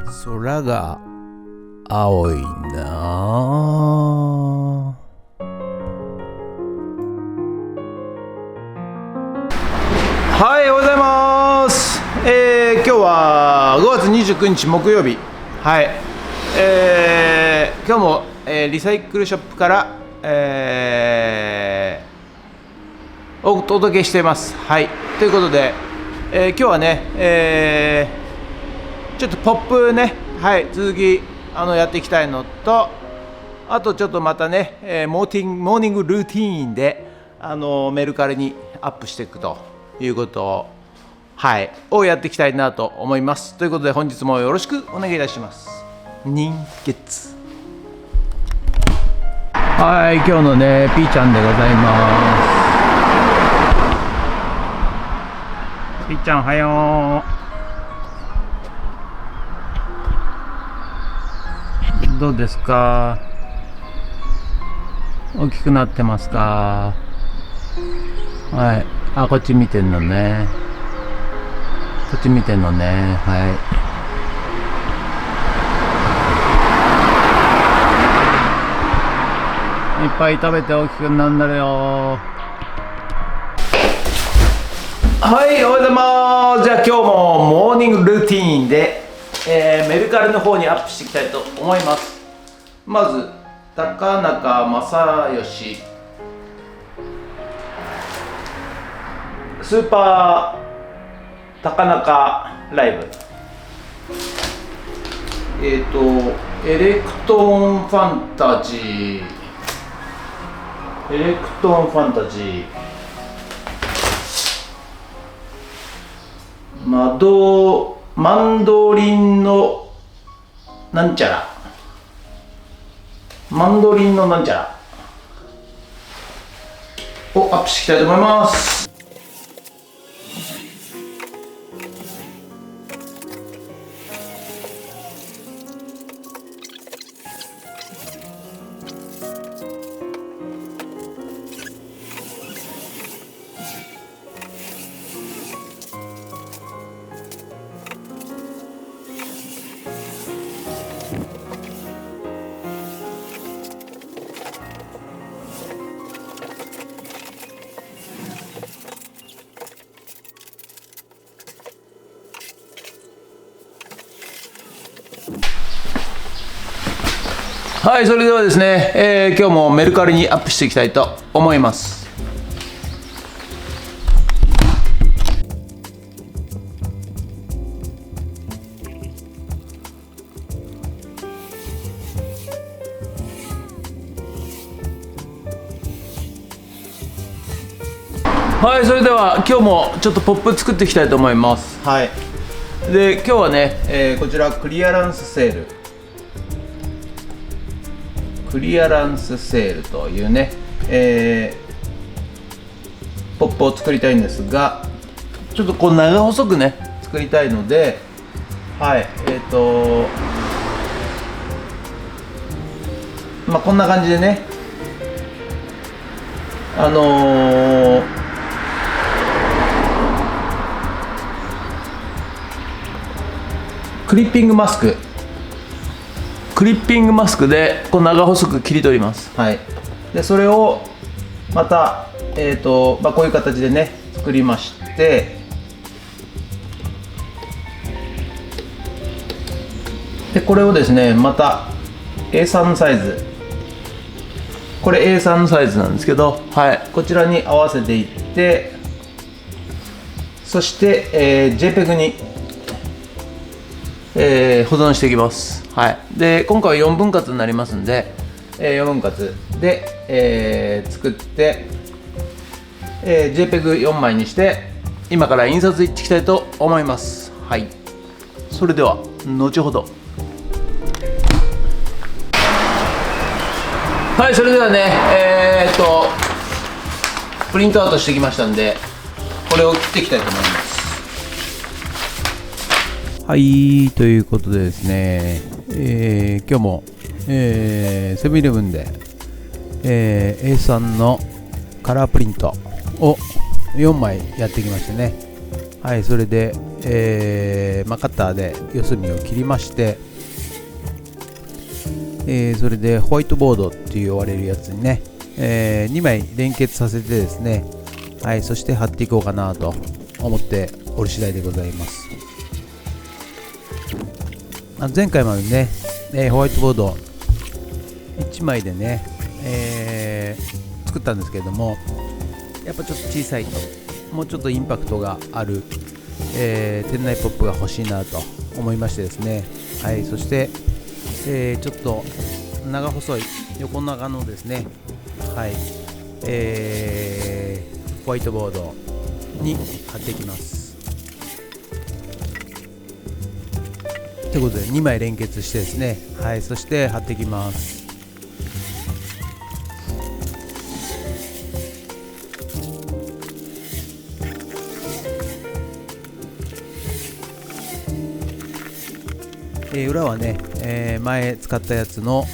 空が青いなあ。はい、おはようございます。今日は5月29日木曜日。はい。今日も、リサイクルショップから、お届けしています。はい。ということで、今日はね、ちょっとポップね、はい、続きやっていきたいのと、あとちょっとまたね、モーニングルーティーンでメルカリにアップしていくということを、はい、やっていきたいなと思います。ということで本日もよろしくお願いいたします。人月。はい、今日のね、ピーちゃんでございます。ピーちゃんおはよう。どうですか？大きくなってますか？はい。あ、こっち見てんのね。こっち見てんのね。はい。いっぱい食べて大きくなるんだよ。はい、おはようございます。じゃあ今日もモーニングルーティーンで、メルカリの方にアップしていきたいと思います。まず高中正義スーパー高中ライブ、エレクトーンファンタジーマンドリンのなんちゃらをアップしていきたいと思います。はい、それではですね、今日もメルカリにアップしていきたいと思います。はい、それでは今日もちょっとポップ作っていきたいと思います。はい。で、今日はね、こちらクリアランスセールというね、ポップを作りたいんですが、ちょっとこう長細くね作りたいので、はい、まあこんな感じでね、クリッピングマスクでこう長細く切り取ります。はい。でそれをまたこういう形でね作りまして、でこれをですねまた A3 サイズ、これ A3 サイズなんですけど、はい、こちらに合わせていって、そして、JPEG に保存していきます。はい、で今回は4分割になりますんで、4分割で、作って、JPEG4 枚にして今から印刷いっていきたいと思います。はい、それでは後ほど。はい、それではねプリントアウトしてきましたんで、これを切っていきたいと思います。はい、ということでですね、今日も、セブンイレブンで、A3 のカラープリントを4枚やってきましてね、はい、それで、カッターで四隅を切りまして、それでホワイトボードって言われるやつにね、2枚連結させてですね、はい、そして貼っていこうかなと思っておる次第でございます。前回までね、ホワイトボード1枚でね、作ったんですけれども、やっぱちょっと小さいと、もうちょっとインパクトがある、店内ポップが欲しいなと思いましてですね、はい、そして、ちょっと長細い横長のですね、はい、ホワイトボードに貼っていきます。ということで2枚連結してですね、はい、そして貼っていきます。裏はね、前使ったやつの、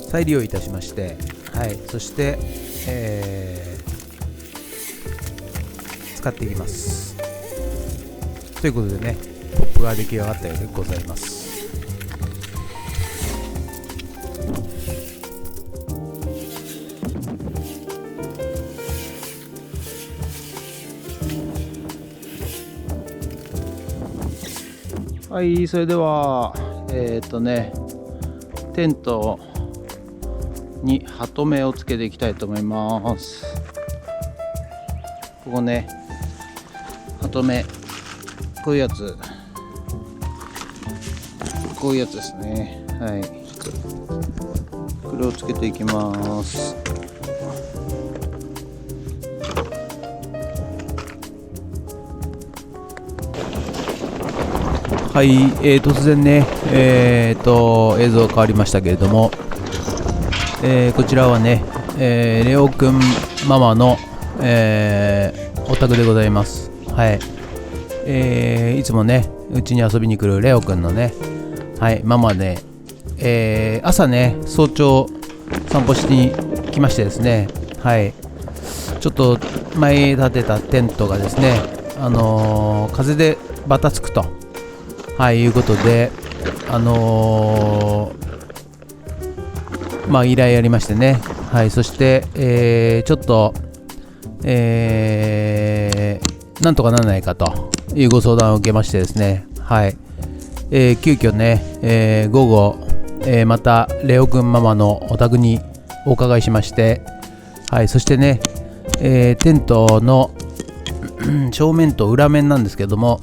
再利用いたしまして、はい、そして、使っていきます。ということでね、ポップが出来上がったようでございます。はい、それではテントにハトメをつけていきたいと思います。ここね、ハトメ、こういうやつ、こういうやつですね。はい、これをつけていきます。はい、突然ね、映像変わりましたけれども、こちらはね、レオくんママの、お宅でございます。はい、いつもね、うちに遊びに来るレオくんのね、はい、ママで、朝ね、早朝散歩しに来ましてですね、はい、ちょっと前建てたテントがですね、風でバタつくと。はい、いうことで、依頼ありましてね、はい、そして、ちょっと、なんとかならないかというご相談を受けましてですね、はい、急遽ね、午後、またレオくんママのお宅にお伺いしまして、はい、そしてね、テントの正面と裏面なんですけども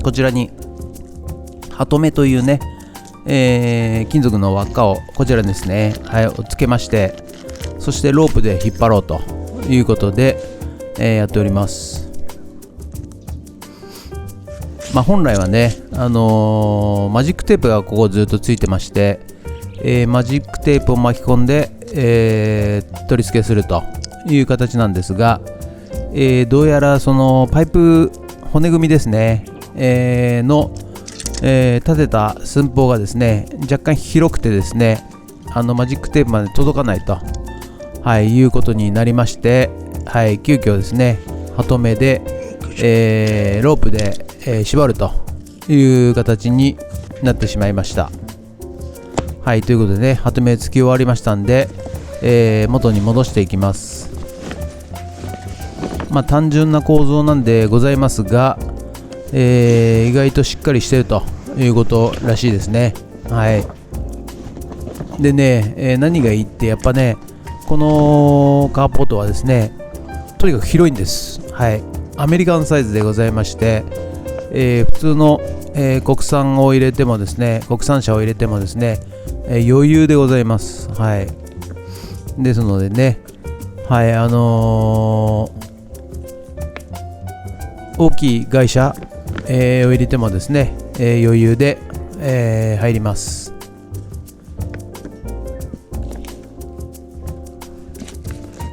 こちらにハトメというね、金属の輪っかをこちらですね、はい、つけまして、そしてロープで引っ張ろうということで、やっております。本来はね、マジックテープがここずっとついてまして、マジックテープを巻き込んで、取り付けするという形なんですが、どうやらそのパイプ骨組みですね、の、立てた寸法がですね、若干広くてですね、マジックテープまで届かないと、はい、いうことになりまして、はい、急遽ですね、ハトメで、ロープで、縛るという形になってしまいました。はい、ということでね、ハトメつき終わりましたんで、元に戻していきます。単純な構造なんでございますが、意外としっかりしてるということらしいですね。はい。でね、何がいいってやっぱね、このカーポートはですね、とにかく広いんです。はい。アメリカンサイズでございまして、普通の、国産を入れてもですね、国産車を入れてもですね、余裕でございます。はい。ですのでね、はい、大きい外車、を入れてもですね、余裕で、入ります。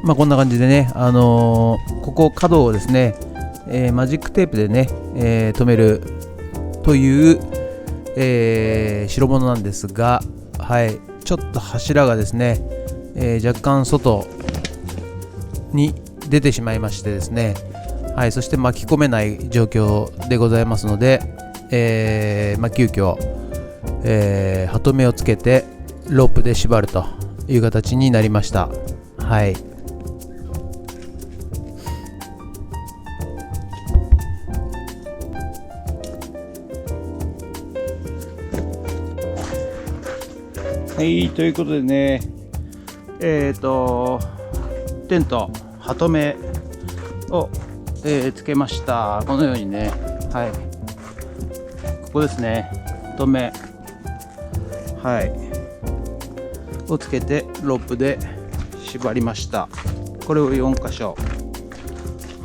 こんな感じでね、ここ角をですね、マジックテープでね、留めるという、代物なんですが、はい、ちょっと柱がですね、若干外に出てしまいましてですね、はい、そして巻き込めない状況でございますので、急遽、ハトメをつけてロープで縛るという形になりました。はい。はい、ということでね、テント、ハトメを、つけました。このようにね、はい、ここですね、ハトメ、はい、をつけてロープで縛りました。これを4箇所、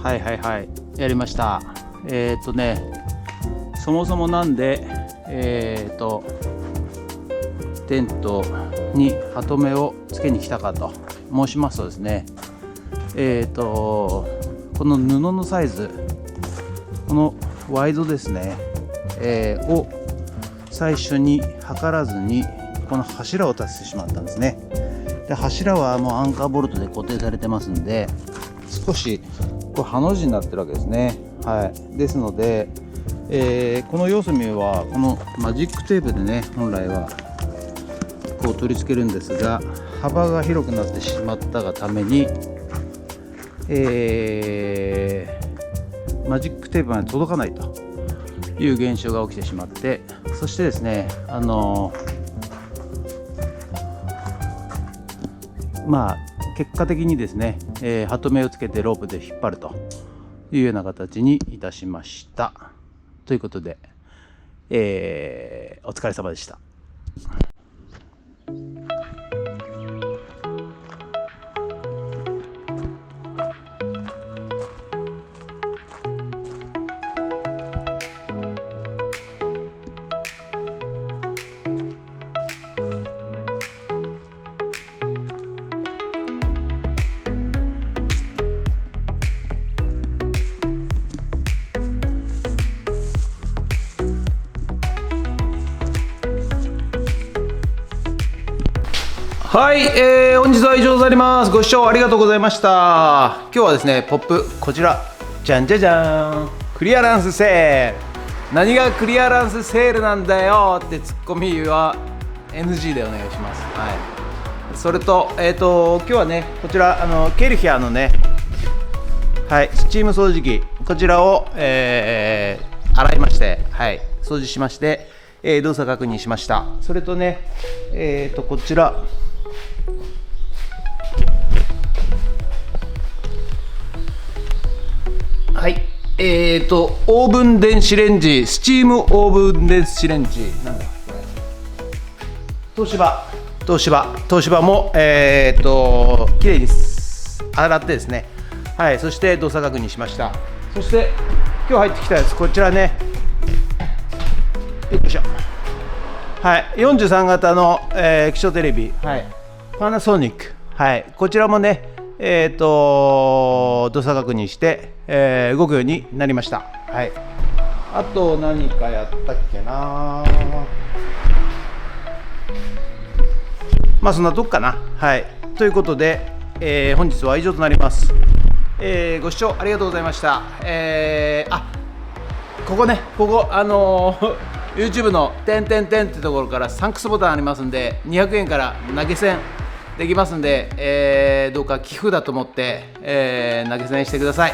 はいはいはい、やりました。そもそもなんで、テントにハトメをつけに来たかと申しますとですね、この布のサイズ、このワイドですね、を最初に測らずにこの柱を立ててしまったんですね。で、柱はもうアンカーボルトで固定されてますんで、少しこれハの字になってるわけですね。はい、ですので、この四隅はこのマジックテープでね、本来はこう取り付けるんですが、幅が広くなってしまったがために、マジックテープまで届かないという現象が起きてしまって、そしてですね、結果的にですね、ハトメをつけてロープで引っ張るというような形にいたしました。ということで、お疲れ様でした。はい、本日は以上となります。ご視聴ありがとうございました。今日はですね、ポップ、こちら、じゃんじゃじゃーん、クリアランスセール。何がクリアランスセールなんだよってツッコミは NG でお願いします。はい。それと、今日はね、こちら、ケルヒャーのね、はい、スチーム掃除機、こちらを、洗いまして、はい、掃除しまして、動作確認しました。それとね、こちら、はい、オーブン電子レンジ、スチームオーブン電子レンジ、なんだこれ、東芝もきれいです。洗ってですね、はい、そして動作確認しました。そして今日入ってきたやつ、こちらね、よいしょ、はい、43型の、液晶テレビ、はい、パナソニック、はい、こちらもね、動作確認して、動くようになりました。はい、あと何かやったっけな、そんなとこかな。はい、ということで、本日は以上となります。ご視聴ありがとうございました。ここ YouTube の点々点ってところからサンクスボタンありますんで、200円から投げ銭できますんで、どうか寄付だと思って、投げ銭してください。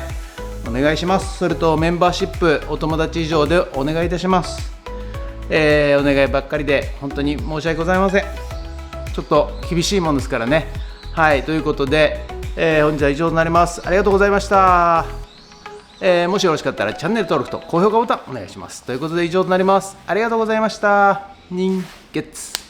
お願いします。それとメンバーシップお友達以上でお願いいたします。お願いばっかりで本当に申し訳ございません。ちょっと厳しいもんですからね。はい、ということで、本日は以上となります。ありがとうございました。もしよろしかったらチャンネル登録と高評価ボタンお願いします。ということで以上となります。ありがとうございました。人月。